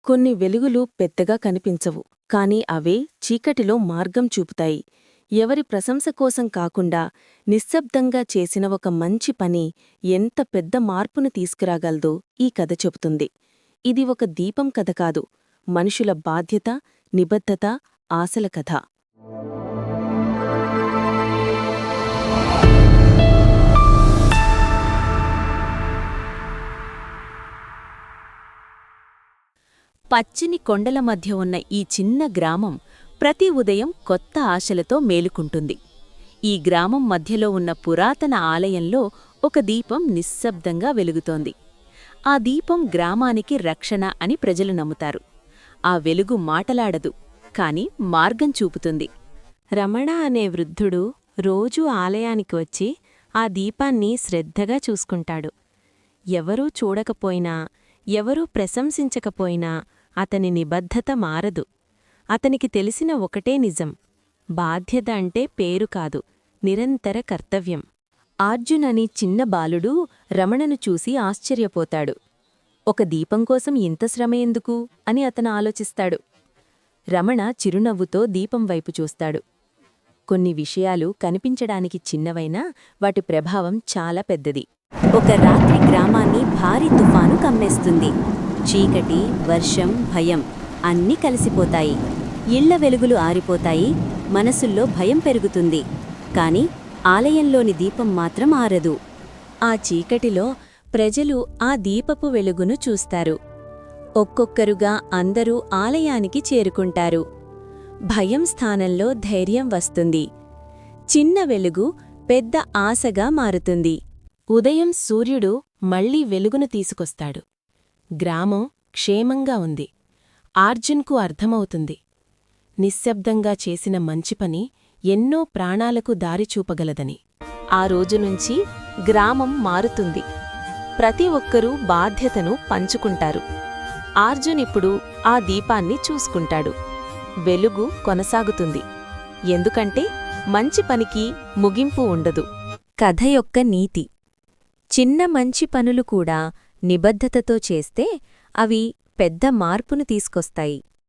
కొన్ని వెలుగులు పెద్దగా కనిపించవు, కాని అవే చీకటిలో మార్గం చూపుతాయి. ఎవరి ప్రశంస కోసం కాకుండా నిశ్శబ్దంగా చేసిన ఒక మంచి పని ఎంత పెద్ద మార్పును తీసుకురాగలదో ఈ కథ చెబుతుంది. ఇది ఒక దీపం కథ కాదు, మనుషుల బాధ్యత, నిబద్ధత, ఆశల కథ. పచ్చిని కొండల మధ్య ఉన్న ఈ చిన్న గ్రామం ప్రతి ఉదయం కొత్త ఆశలతో మేలుకుంటుంది. ఈ గ్రామం మధ్యలో ఉన్న పురాతన ఆలయంలో ఒక దీపం నిశ్శబ్దంగా వెలుగుతోంది. ఆ దీపం గ్రామానికి రక్షణ అని ప్రజలు నమ్ముతారు. ఆ వెలుగు మాటలాడదు, కాని మార్గం చూపుతుంది. రమణ అనే వృద్ధుడు రోజూ ఆలయానికి వచ్చి ఆ దీపాన్ని శ్రద్ధగా చూసుకుంటాడు. ఎవరూ చూడకపోయినా, ఎవరూ ప్రశంసించకపోయినా అతని నిబద్ధత మారదు. అతనికి తెలిసిన ఒకటే నిజం: బాధ్యత అంటే పేరు కాదు, నిరంతర కర్తవ్యం. అర్జున్ అని చిన్న బాలుడు రమణను చూసి ఆశ్చర్యపోతాడు. ఒక దీపం కోసం ఇంత శ్రమ ఎందుకు అని అతను ఆలోచిస్తాడు. రమణ చిరునవ్వుతో దీపం వైపు చూస్తాడు. కొన్ని విషయాలు కనిపించడానికి చిన్నవైనా వాటి ప్రభావం చాలా పెద్దది. ఒక రాత్రి గ్రామాన్ని భారీ తుఫాను కమ్మేస్తుంది. చీకటి, వర్షం, భయం అన్నీ కలిసిపోతాయి. ఇళ్ల వెలుగులు ఆరిపోతాయి, మనసుల్లో భయం పెరుగుతుంది. కాని ఆలయంలోని దీపం మాత్రం ఆరదు. ఆ చీకటిలో ప్రజలు ఆ దీపపు వెలుగును చూస్తారు. ఒక్కొక్కరుగా అందరూ ఆలయానికి చేరుకుంటారు. భయం స్థానంలో ధైర్యం వస్తుంది. చిన్న వెలుగు పెద్ద ఆశగా మారుతుంది. ఉదయం సూర్యుడు మళ్లీ వెలుగును తీసుకొస్తాడు. గ్రామం క్షేమంగా ఉంది. అర్జున్కు అర్థమవుతుంది, నిశ్శబ్దంగా చేసిన మంచి పని ఎన్నో ప్రాణాలకు దారిచూపగలదని. ఆ రోజునుంచి గ్రామం మారుతుంది. ప్రతి ఒక్కరూ బాధ్యతను పంచుకుంటారు. అర్జున్ ఇప్పుడు ఆ దీపాన్ని చూసుకుంటాడు. వెలుగు కొనసాగుతుంది, ఎందుకంటే మంచి పనికి ముగింపు ఉండదు. కథ యొక్క నీతి: చిన్న మంచి పనులు కూడా నిబద్ధతతో చేస్తే అవి పెద్ద మార్పును తీసుకొస్తాయి.